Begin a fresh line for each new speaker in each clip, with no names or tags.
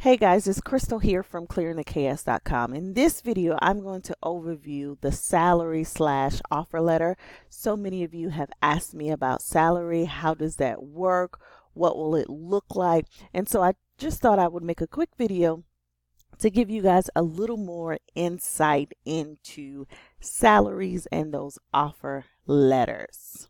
Hey guys, it's Crystal here from clearingthechaos.com. In this video, I'm going to overview the salary slash offer letter. So many of you have asked me about salary. How does that work? What will it look like? And so I just thought I would make a quick video to give you guys a little more insight into salaries and those offer letters.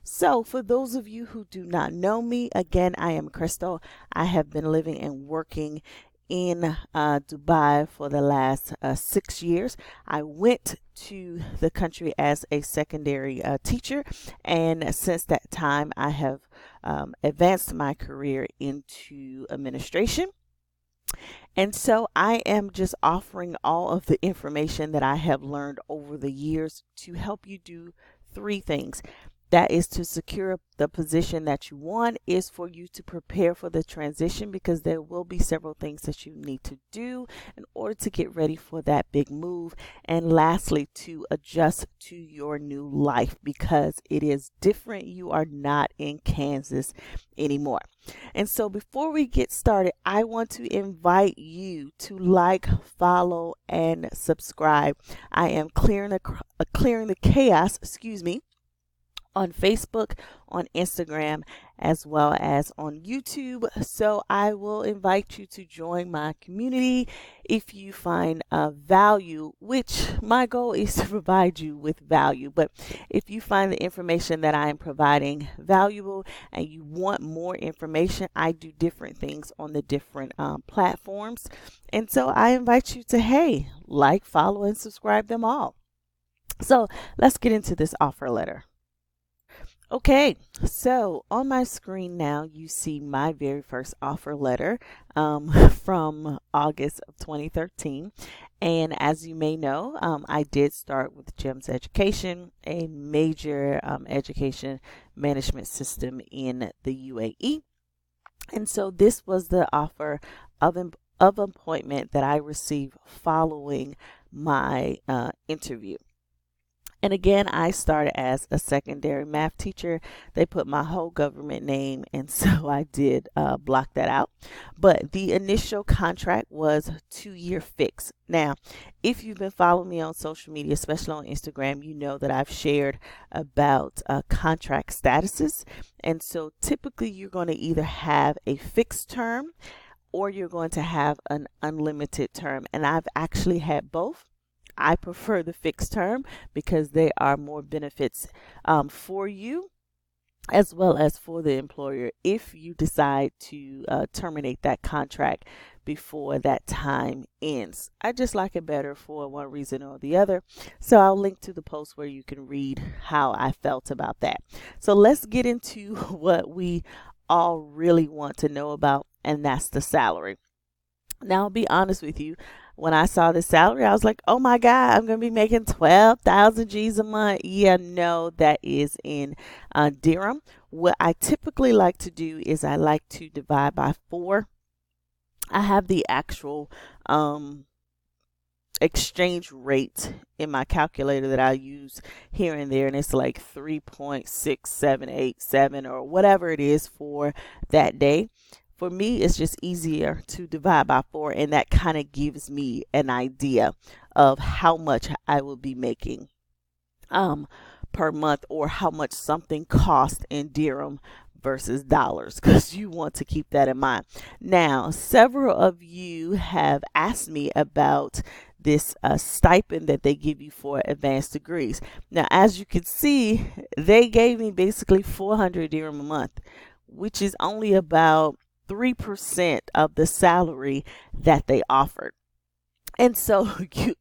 So, for those of you who do not know me, again, I am Crystal. I have been living and working in Dubai for the last 6 years. I went to the country as a secondary teacher, and since that time, I have advanced my career into administration. And so I am just offering all of the information that I have learned over the years to help you do three things. That is to secure the position that you want, is for you to prepare for the transition because there will be several things that you need to do in order to get ready for that big move. And lastly, to adjust to your new life because it is different. You are not in Kansas anymore. And so before we get started, I want to invite you to like, follow, and subscribe. I am clearing the chaos, on Facebook, on Instagram, as well as on YouTube. So I will invite you to join my community if you find value, which my goal is to provide you with value. But if you find the information that I am providing valuable and you want more information, I do different things on the different platforms. And so I invite you to, hey, like, follow, and subscribe them all. So let's get into this offer letter. Okay, so on my screen now, you see my very first offer letter from August of 2013. And as you may know, I did start with GEMS Education, a major education management system in the UAE. And so this was the offer of appointment that I received following my interview. And again, I started as a secondary math teacher. They put my whole government name, and so I did block that out. But the initial contract was 2-year fix. Now, if you've been following me on social media, especially on Instagram, you know that I've shared about contract statuses. And so typically you're going to either have a fixed term or you're going to have an unlimited term. And I've actually had both. I prefer the fixed term because there are more benefits for you as well as for the employer if you decide to terminate that contract before that time ends. I just like it better for one reason or the other. So I'll link to the post where you can read how I felt about that. So let's get into what we all really want to know about, and that's the salary. Now, I'll be honest with you. When I saw the salary, I was like, oh my God, I'm going to be making 12,000 G's a month. Yeah, no, that is in dirham. What I typically like to do is I like to divide by 4. I have the actual exchange rate in my calculator that I use here and there, and it's like 3.6787 or whatever it is for that day. For me, it's just easier to divide by 4, and that kind of gives me an idea of how much I will be making per month, or how much something costs in dirham versus dollars, because you want to keep that in mind. Now, several of you have asked me about this stipend that they give you for advanced degrees. Now, as you can see, they gave me basically 400 dirham a month, which is only about 3% of the salary that they offered. And so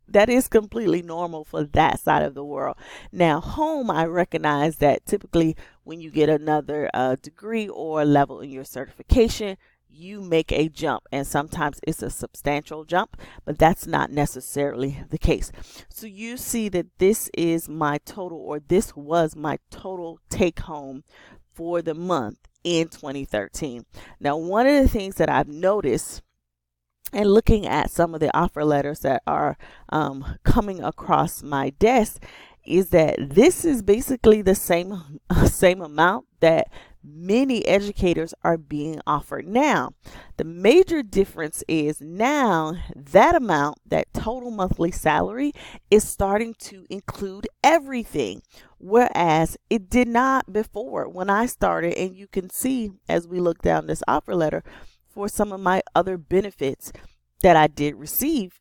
that is completely normal for that side of the world. Now, home, I recognize that typically when you get another degree or level in your certification, you make a jump, and sometimes it's a substantial jump, but that's not necessarily the case. So you see that this is my total, or this was my total take home for the month in 2013. Now, one of the things that I've noticed and looking at some of the offer letters that are coming across my desk is that this is basically the same amount that many educators are being offered. Now, the major difference is now that amount, that total monthly salary, is starting to include everything, whereas it did not before when I started. And you can see as we look down this offer letter for some of my other benefits that I did receive,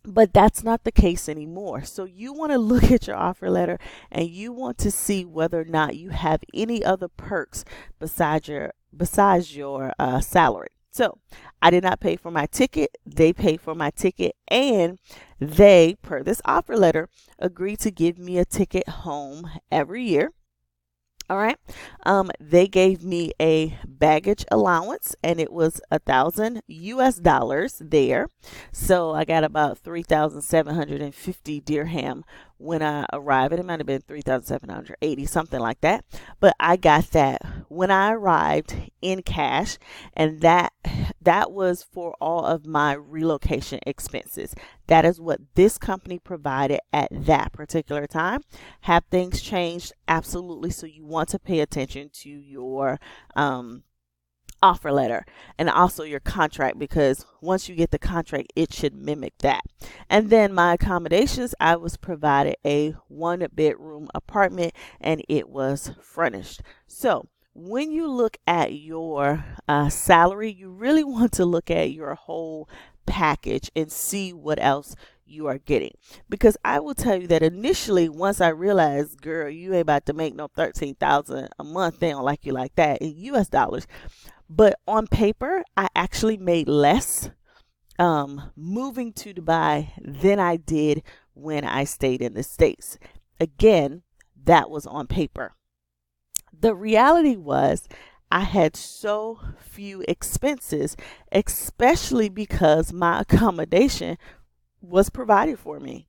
but that's not the case anymore. So you want to look at your offer letter and you want to see whether or not you have any other perks besides your salary. So I did not pay for my ticket. They paid for my ticket, and they, per this offer letter, agreed to give me a ticket home every year. All right. They gave me a baggage allowance, and it was $1,000 there. So I got about 3,750 dirham when I arrived. It might have been 3,780, something like that. But I got that when I arrived in cash, and that was for all of my relocation expenses. That is what this company provided at that particular time. Have things changed? Absolutely. So you want to pay attention to your offer letter and also your contract, because once you get the contract, it should mimic that. And then my accommodations, I was provided a 1-bedroom apartment, and it was furnished. So when you look at your salary, you really want to look at your whole package and see what else you are getting. Because I will tell you that initially, once I realized, girl, you ain't about to make no 13,000 a month, they don't like you like that in US dollars. But on paper, I actually made less moving to Dubai than I did when I stayed in the States. Again, that was on paper. The reality was I had so few expenses, especially because my accommodation was provided for me.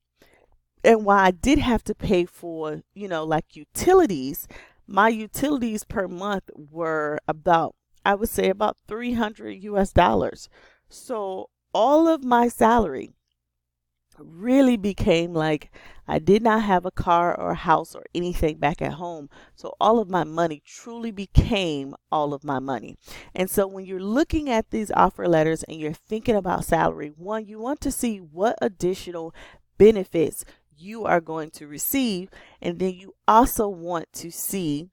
And while I did have to pay for, like utilities, my utilities per month were about, I would say, about 300 US dollars. So all of my salary really became like I did not have a car or a house or anything back at home. So all of my money truly became all of my money. And so when you're looking at these offer letters and you're thinking about salary, one, you want to see what additional benefits you are going to receive. And then you also want to see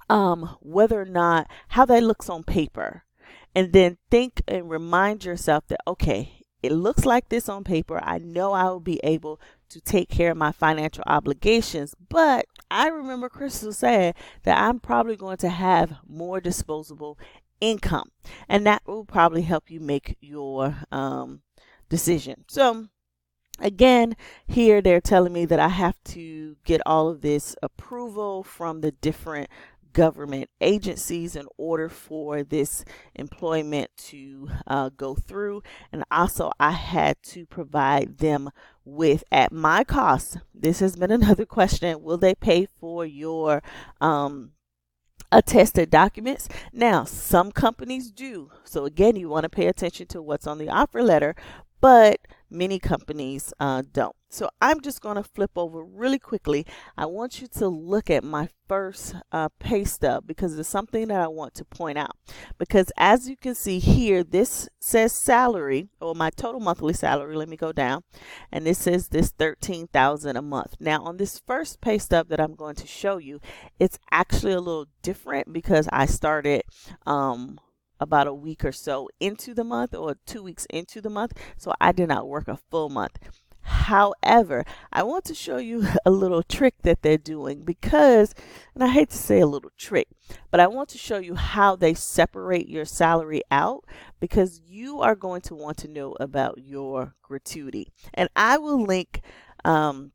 whether or not how that looks on paper. And then think and remind yourself that, okay, it looks like this on paper. I know I will be able to take care of my financial obligations, but I remember Crystal saying that I'm probably going to have more disposable income, and that will probably help you make your decision. So again, here they're telling me that I have to get all of this approval from the different government agencies in order for this employment to go through. And also I had to provide them with, at my cost, this has been another question, will they pay for your attested documents? Now, some companies do. So again, you want to pay attention to what's on the offer letter, but many companies don't. So I'm just going to flip over really quickly. I want you to look at my first pay stub, because it's something that I want to point out. Because as you can see here, this says salary, or my total monthly salary. Let me go down, and this says this 13,000 a month. Now on this first pay stub that I'm going to show you, it's actually a little different because I started about a week or so into the month, or 2 weeks into the month. So I did not work a full month. However, I want to show you a little trick that they're doing, because, and I hate to say a little trick, but I want to show you how they separate your salary out, because you are going to want to know about your gratuity. And I will link an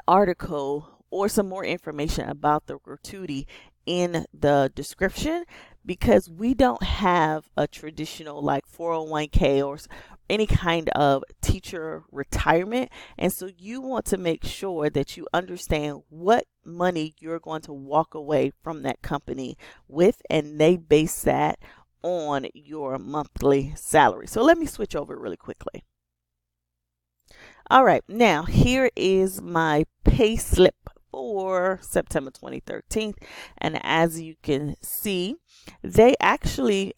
article or some more information about the gratuity in the description, because we don't have a traditional like 401k or any kind of teacher retirement. And so you want to make sure that you understand what money you're going to walk away from that company with, and they base that on your monthly salary. So let me switch over really quickly. All right, now here is my pay slip before September 2013. And as you can see, they actually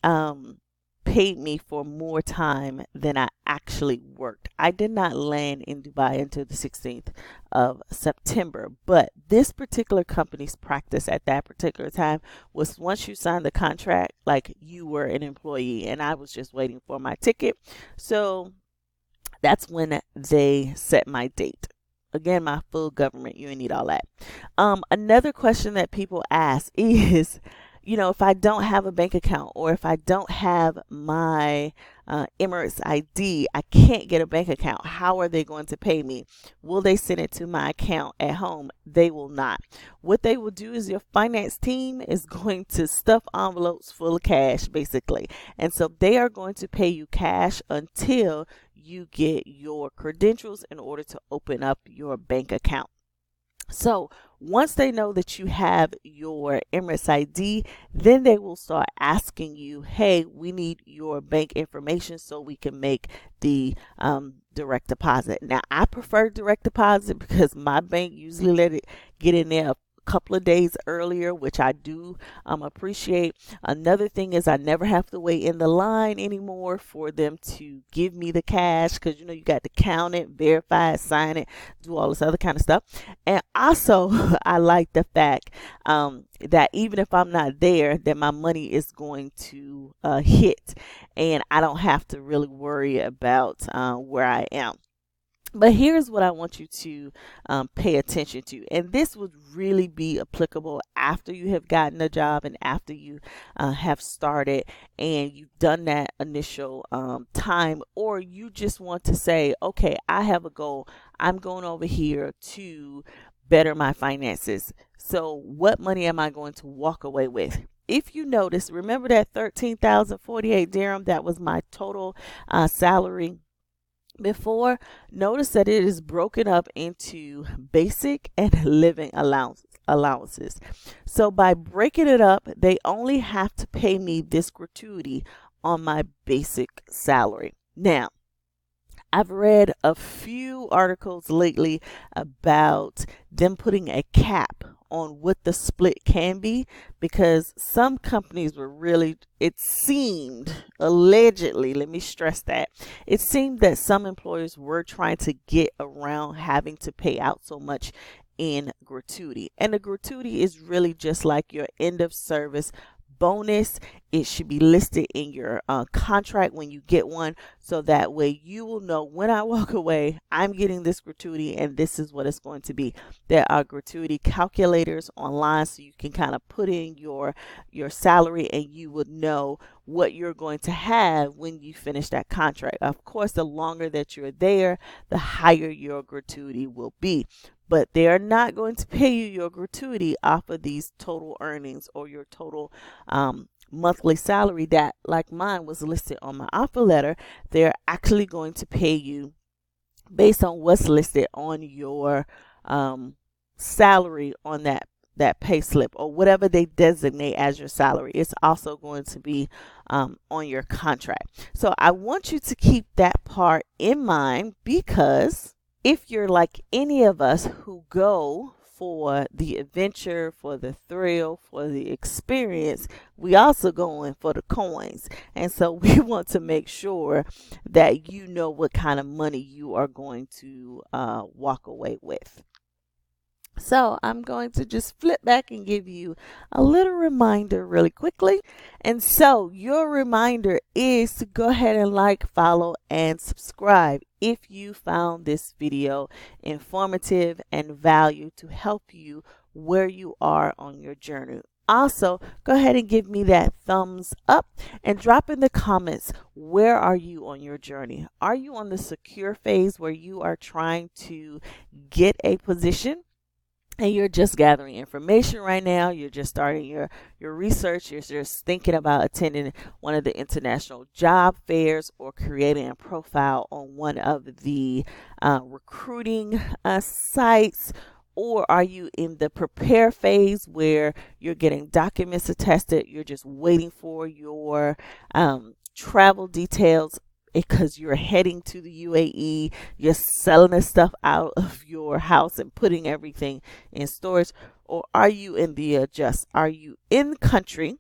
paid me for more time than I actually worked. I did not land in Dubai until the 16th of September, but this particular company's practice at that particular time was once you signed the contract, like you were an employee, and I was just waiting for my ticket. So that's when they set my date. Again, my full government, you ain't need all that. Another question that people ask is, if I don't have a bank account or if I don't have my Emirates ID, I can't get a bank account. How are they going to pay me? Will they send it to my account at home? They will not. What they will do is your finance team is going to stuff envelopes full of cash, basically. And so they are going to pay you cash until you get your credentials in order to open up your bank account. So once they know that you have your Emirates ID, then they will start asking you, hey, we need your bank information so we can make the direct deposit. Now, I prefer direct deposit because my bank usually let it get in there a couple of days earlier, which I do appreciate. Another thing is I never have to wait in the line anymore for them to give me the cash, because you got to count it, verify it, sign it, do all this other kind of stuff. And also I like the fact that even if I'm not there, that my money is going to hit, and I don't have to really worry about where I am. But here's what I want you to pay attention to. And this would really be applicable after you have gotten a job and after you have started and you've done that initial time, or you just want to say, okay, I have a goal. I'm going over here to better my finances. So what money am I going to walk away with? If you notice, remember that 13,048 dirham, that was my total salary before. Notice that it is broken up into basic and living allowances. So by breaking it up, they only have to pay me this gratuity on my basic salary. Now, I've read a few articles lately about them putting a cap on what the split can be, because some companies were really, it seemed, allegedly, let me stress that, it seemed that some employers were trying to get around having to pay out so much in gratuity. And the gratuity is really just like your end of service bonus. It should be listed in your contract when you get one, so that way you will know, when I walk away, I'm getting this gratuity and this is what it's going to be. There are gratuity calculators online, so you can kind of put in your salary and you would know what you're going to have when you finish that contract. Of course, the longer that you're there, the higher your gratuity will be. But they're not going to pay you your gratuity off of these total earnings or your total monthly salary that, like mine, was listed on my offer letter. They're actually going to pay you based on what's listed on your salary on that pay slip, or whatever they designate as your salary. It's also going to be on your contract. So I want you to keep that part in mind, because if you're like any of us who go for the adventure, for the thrill, for the experience, we also going for the coins. And so we want to make sure that you know what kind of money you are going to walk away with. So I'm going to just flip back and give you a little reminder really quickly. And so your reminder is to go ahead and like, follow, and subscribe if you found this video informative and value to help you where you are on your journey. Also, go ahead and give me that thumbs up and drop in the comments, where are you on your journey? Are you on the secure phase where you are trying to get a position and you're just gathering information right now? You're just starting your research. You're just thinking about attending one of the international job fairs or creating a profile on one of the recruiting sites? Or are you in the prepare phase where you're getting documents attested? You're just waiting for your travel details because you're heading to the UAE, you're selling the stuff out of your house and putting everything in storage? Or are you in the adjust? Are you in country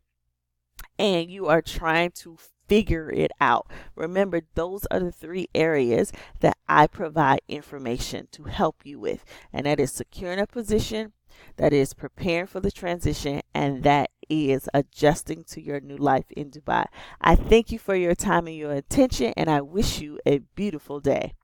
and you are trying to figure it out? Remember, those are the three areas that I provide information to help you with, and that is securing a position, that is preparing for the transition, and that is adjusting to your new life in Dubai. I thank you for your time and your attention, and I wish you a beautiful day.